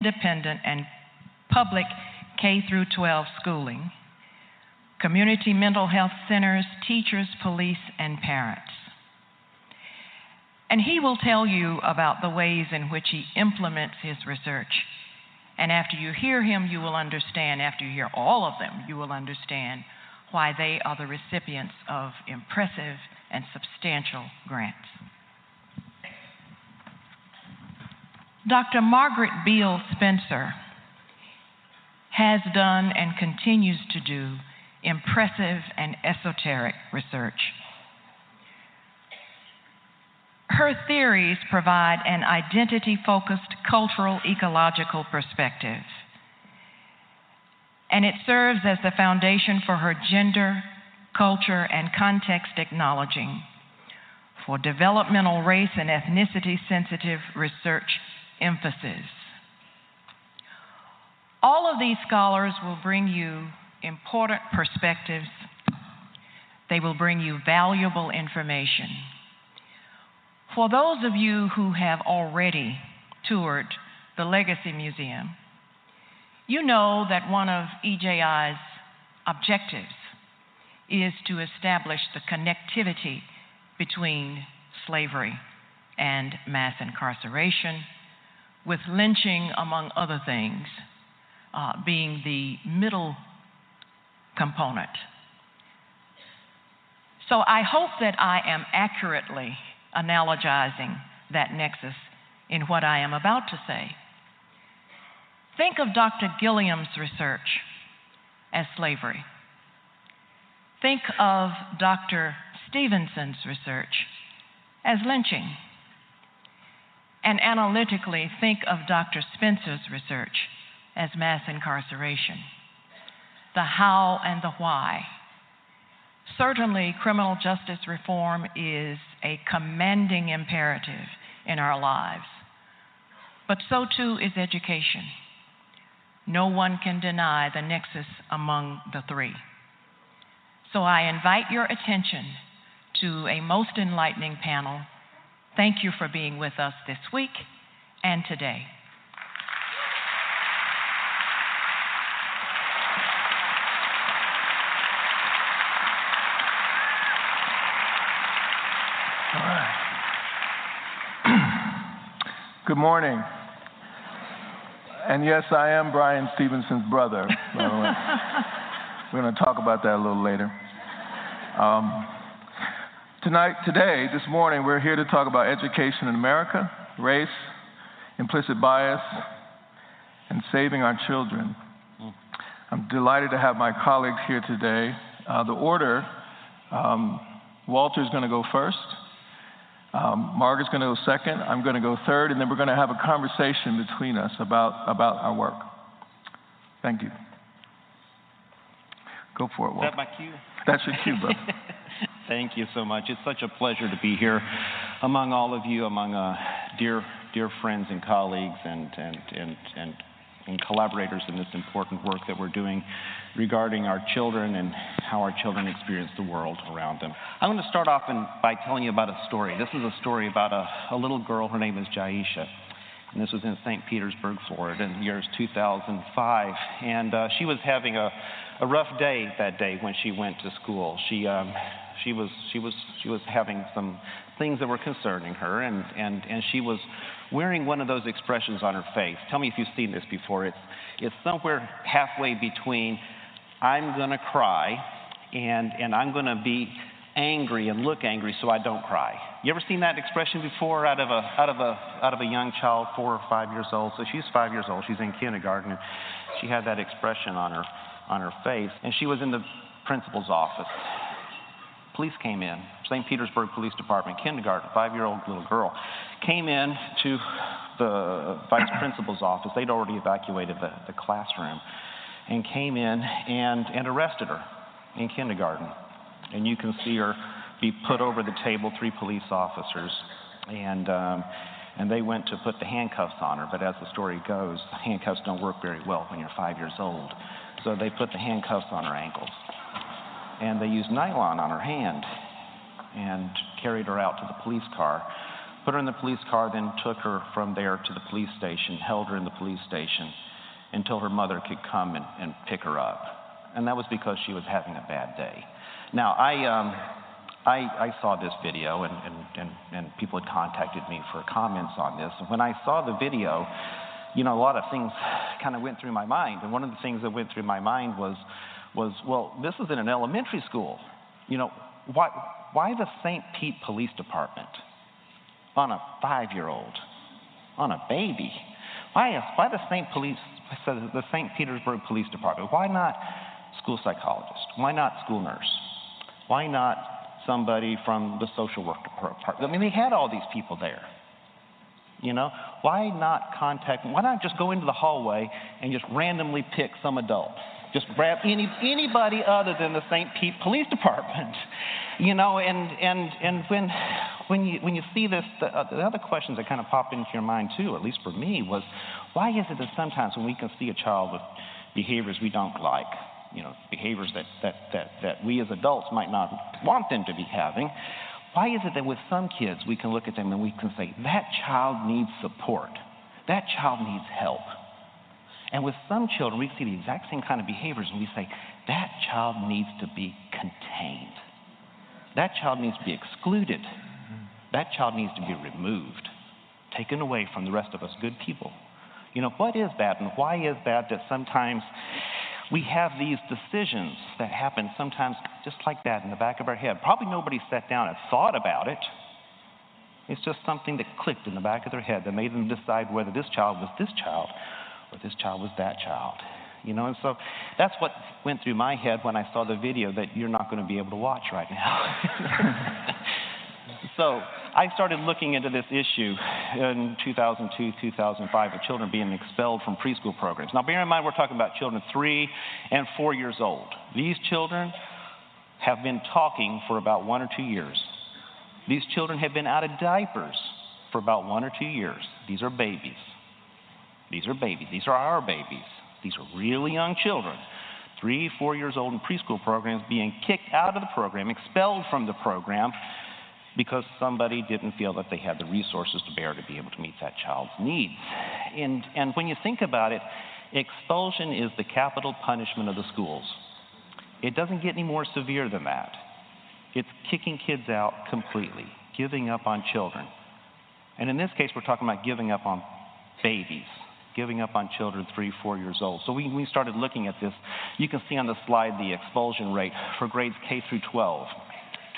independent and public K through 12 schooling, community mental health centers, teachers, police, and parents. And he will tell you about the ways in which he implements his research. And after you hear him, you will understand, after you hear all of them, you will understand why they are the recipients of impressive and substantial grants. Dr. Margaret Beale Spencer has done and continues to do impressive and esoteric research. Her theories provide an identity-focused cultural ecological perspective, and it serves as the foundation for her gender, culture, and context acknowledging for developmental race and ethnicity-sensitive research emphasis. All of these scholars will bring you important perspectives. They will bring you valuable information. For those of you who have already toured the Legacy Museum, you know that one of EJI's objectives is to establish the connectivity between slavery and mass incarceration, with lynching, among other things, being the middle component. So I hope that I am accurately analogizing that nexus in what I am about to say. Think of Dr. Gilliam's research as slavery. Think of Dr. Stevenson's research as lynching. And analytically, think of Dr. Spencer's research as mass incarceration. The how and the why. Certainly, criminal justice reform is a commanding imperative in our lives, but so too is education. No one can deny the nexus among the three. So I invite your attention to a most enlightening panel. Thank you for being with us this week and today. Good morning. And yes, I am Brian Stevenson's brother. We're going to talk about that a little later. This morning, we're here to talk about education in America, race, implicit bias, and saving our children. I'm delighted to have my colleagues here today. The order, Walter's going to go first. Margaret's going to go second. I'm going to go third, and then we're going to have a conversation between us about our work. Thank you. Go for it, Walter. Is that my cue? That's your cue, brother. Thank you so much. It's such a pleasure to be here among all of you, among dear friends and colleagues and collaborators in this important work that we're doing regarding our children and how our children experience the world around them. I'm going to start off by telling you about a story. This is a story about a little girl. Her name is Jaisha, and this was in St. Petersburg, Florida, in the year 2005. And she was having a rough day that day when she went to school. She was having some things that were concerning her, and she was wearing one of those expressions on her face. Tell me if you've seen this before. It's somewhere halfway between I'm going to cry and I'm going to be angry and look angry so I don't cry. You ever seen that expression before out of a young child, 4 or 5 years old? So she's 5 years old. She's in kindergarten, and she had that expression on her face. And she was in the principal's office. Police came in. St. Petersburg Police Department, kindergarten, 5-year-old little girl, came in to the vice principal's office. They'd already evacuated the classroom, and came in and arrested her in kindergarten. And you can see her be put over the table, 3 police officers, and they went to put the handcuffs on her. But as the story goes, the handcuffs don't work very well when you're 5 years old. So they put the handcuffs on her ankles, and they used nylon on her hand and carried her out to the police car. put her in the police car, then took her from there to the police station, held her in the police station until her mother could come and pick her up. And that was because she was having a bad day. Now, I saw this video, and people had contacted me for comments on this. And when I saw the video, a lot of things kind of went through my mind. And one of the things that went through my mind was well, this is in an elementary school. Why the St. Pete Police Department on a 5-year-old, on a baby? Why the St. Petersburg Police Department? Why not school psychologist? Why not school nurse? Why not somebody from the social work department? I mean, they had all these people there. Why not contact? Why not just go into the hallway and just randomly pick some adult? Just grab anybody other than the St. Pete Police Department, And when you see this, the other questions that kind of pop into your mind too, at least for me, was why is it that sometimes when we can see a child with behaviors we don't like, behaviors that we as adults might not want them to be having, why is it that with some kids we can look at them and we can say that child needs support, that child needs help? And with some children, we see the exact same kind of behaviors, and we say, that child needs to be contained. That child needs to be excluded. That child needs to be removed, taken away from the rest of us good people. What is that, and why is that sometimes we have these decisions that happen sometimes just like that in the back of our head? Probably nobody sat down and thought about it. It's just something that clicked in the back of their head that made them decide whether this child was this child or this child was that child. And so that's what went through my head when I saw the video that you're not going to be able to watch right now. So I started looking into this issue in 2002, 2005 of children being expelled from preschool programs. Now, bear in mind, we're talking about children 3 and 4 years old. These children have been talking for about 1 or 2 years. These children have been out of diapers for about 1 or 2 years. These are babies. These are babies. These are our babies. These are really young children, 3, 4 years old in preschool programs, being kicked out of the program, expelled from the program because somebody didn't feel that they had the resources to bear to be able to meet that child's needs. And when you think about it, expulsion is the capital punishment of the schools. It doesn't get any more severe than that. It's kicking kids out completely, giving up on children. And in this case, we're talking about giving up on babies, giving up on children 3, 4 years old. So we started looking at this. You can see on the slide the expulsion rate for grades K through 12,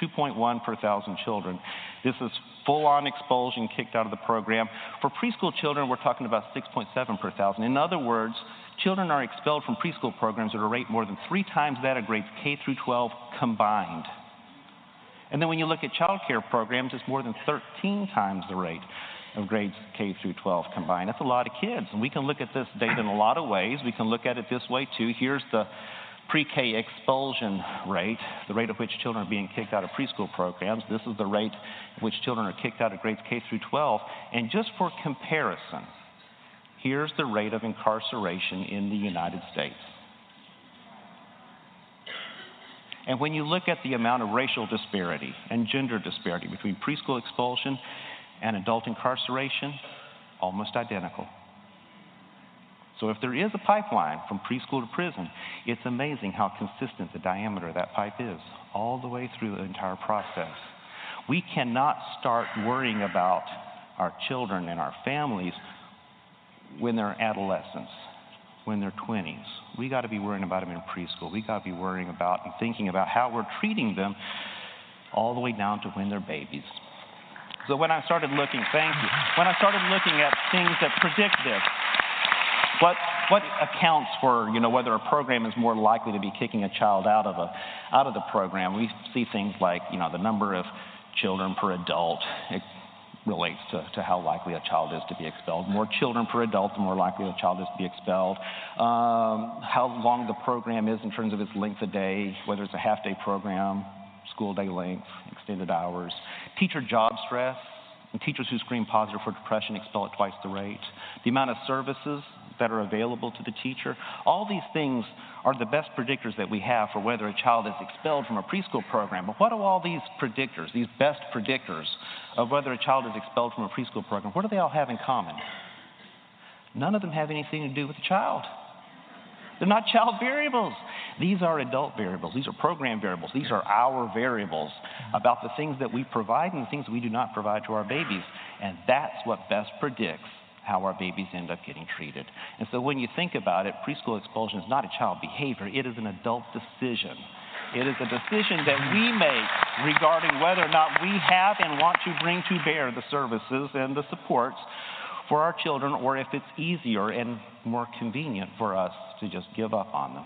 2.1 per 1,000 children. This is full-on expulsion, kicked out of the program. For preschool children, we're talking about 6.7 per 1,000. In other words, children are expelled from preschool programs at a rate more than 3 times that of grades K through 12 combined. And then when you look at child care programs, it's more than 13 times the rate of grades K through 12 combined. That's a lot of kids. And we can look at this data in a lot of ways. We can look at it this way, too. Here's the pre-K expulsion rate, the rate at which children are being kicked out of preschool programs. This is the rate at which children are kicked out of grades K through 12. And just for comparison, here's the rate of incarceration in the United States. And when you look at the amount of racial disparity and gender disparity between preschool expulsion and adult incarceration, almost identical. So if there is a pipeline from preschool to prison, it's amazing how consistent the diameter of that pipe is all the way through the entire process. We cannot start worrying about our children and our families when they're adolescents, when they're 20s. We got to be worrying about them in preschool. We got to be worrying about and thinking about how we're treating them all the way down to when they're babies. So when I started looking, when I started looking at things that predict this, what accounts for, whether a program is more likely to be kicking a child out of the program? We see things like, the number of children per adult. It relates to how likely a child is to be expelled. More children per adult, the more likely a child is to be expelled. How long the program is in terms of its length of day, whether it's a half-day program, school day length, extended hours. Teacher job stress. And teachers who screen positive for depression expel at twice the rate. The amount of services that are available to the teacher. All these things are the best predictors that we have for whether a child is expelled from a preschool program. But what do all these predictors, these best predictors of whether a child is expelled from a preschool program, what do they all have in common? None of them have anything to do with the child. They're not child variables. These are adult variables. These are program variables. These are our variables about the things that we provide and the things we do not provide to our babies. And that's what best predicts how our babies end up getting treated. And so when you think about it, preschool expulsion is not a child behavior. It is an adult decision. It is a decision that we make regarding whether or not we have and want to bring to bear the services and the supports for our children, or if it's easier and more convenient for us to just give up on them.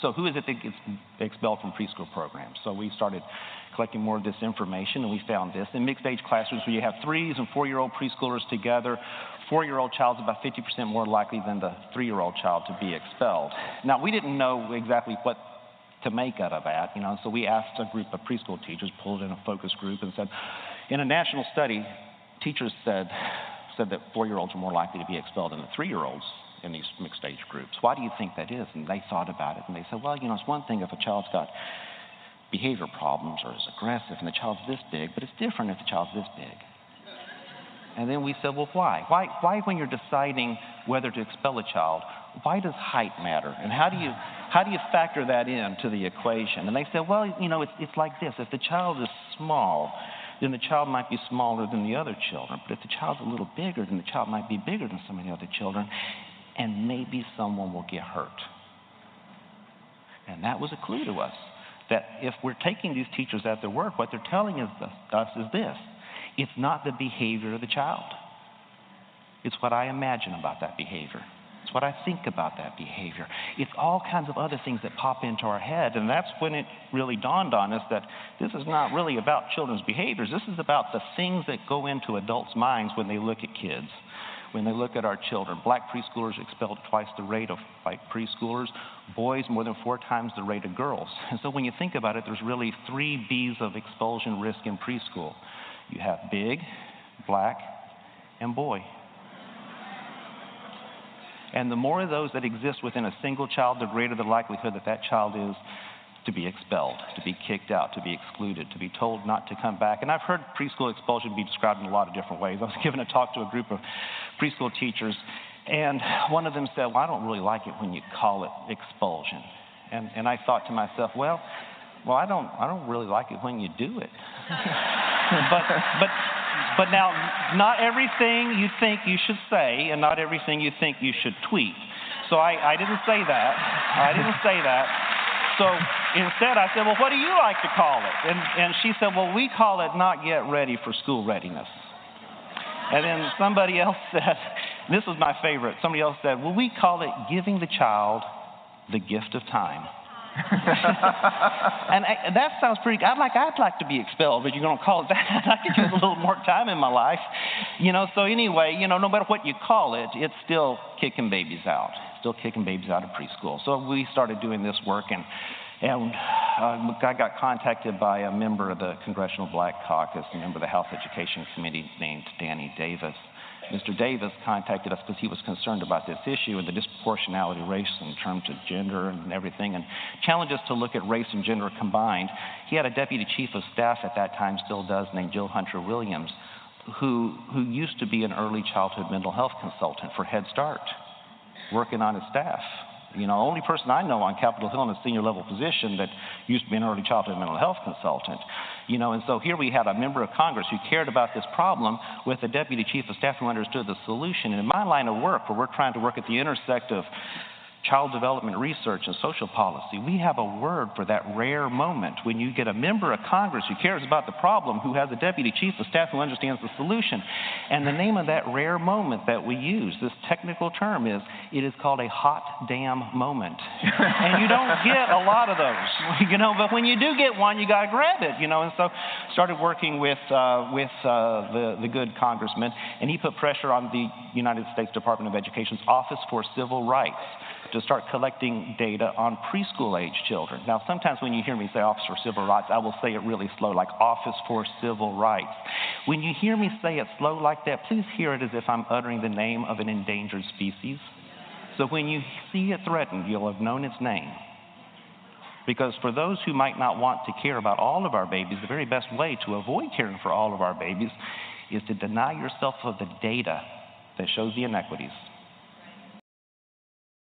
So who is it that gets expelled from preschool programs? So we started collecting more of this information, and we found this. In mixed-age classrooms where you have 3- and 4-year-old preschoolers together, 4-year-old child's about 50% more likely than the 3-year-old child to be expelled. Now, we didn't know exactly what to make out of that, so we asked a group of preschool teachers, pulled in a focus group, and said, in a national study, teachers said that 4-year-olds are more likely to be expelled than the 3-year-olds in these mixed-age groups. Why do you think that is? And they thought about it, and they said, well, it's one thing if a child's got behavior problems or is aggressive and the child's this big, but it's different if the child's this big. And then we said, well, why? Why when you're deciding whether to expel a child, why does height matter? And how do you factor that into the equation? And they said, well, it's like this. If the child is small, then the child might be smaller than the other children. But if the child's a little bigger, then the child might be bigger than some of the other children, and maybe someone will get hurt. And that was a clue to us, that if we're taking these teachers at their word, what they're telling us is this: it's not the behavior of the child. It's what I imagine about that behavior. It's what I think about that behavior. It's all kinds of other things that pop into our head, and that's when it really dawned on us that this is not really about children's behaviors. This is about the things that go into adults' minds when they look at kids, when they look at our children. Black preschoolers expelled twice the rate of white preschoolers. Boys more than 4 times the rate of girls. And so when you think about it, there's really 3 B's of expulsion risk in preschool. You have big, black, and boy. And the more of those that exist within a single child, the greater the likelihood that that child is to be expelled, to be kicked out, to be excluded, to be told not to come back. And I've heard preschool expulsion be described in a lot of different ways. I was giving a talk to a group of preschool teachers, and one of them said, well, I don't really like it when you call it expulsion. And I thought to myself, well, I don't really like it when you do it. But now, not everything you think you should say, and not everything you think you should tweet. So I didn't say that. So instead, I said, well, what do you like to call it? And she said, well, we call it not yet ready for school readiness. And then somebody else said, this was my favorite, somebody else said, well, we call it giving the child the gift of time. And that sounds pretty good. I'd like to be expelled, but you're going to call it that. I could use a little more time in my life. So anyway, no matter what you call it, it's still kicking babies out. Still kicking babies out of preschool. So we started doing this work, and I got contacted by a member of the Congressional Black Caucus, a member of the House Education Committee named Danny Davis. Mr. Davis contacted us because he was concerned about this issue and the disproportionality of race in terms of gender and everything, and challenged us to look at race and gender combined. He had a deputy chief of staff at that time, still does, named Jill Hunter Williams, who used to be an early childhood mental health consultant for Head Start, working on his staff. Only person I know on Capitol Hill in a senior level position that used to be an early childhood mental health consultant. And so here we had a member of Congress who cared about this problem with a deputy chief of staff who understood the solution. And in my line of work, where we're trying to work at the intersect of child development research and social policy, we have a word for that rare moment when you get a member of Congress who cares about the problem, who has a deputy chief of staff who understands the solution. And the name of that rare moment that we use, this technical term is called a hot damn moment. And you don't get a lot of those, but when you do get one, you got to grab it, and so started working with the good congressman, and he put pressure on the United States Department of Education's Office for Civil Rights to start collecting data on preschool-age children. Now, sometimes when you hear me say Office for Civil Rights, I will say it really slow, like Office for Civil Rights. When you hear me say it slow like that, please hear it as if I'm uttering the name of an endangered species. So when you see it threatened, you'll have known its name. Because for those who might not want to care about all of our babies, the very best way to avoid caring for all of our babies is to deny yourself of the data that shows the inequities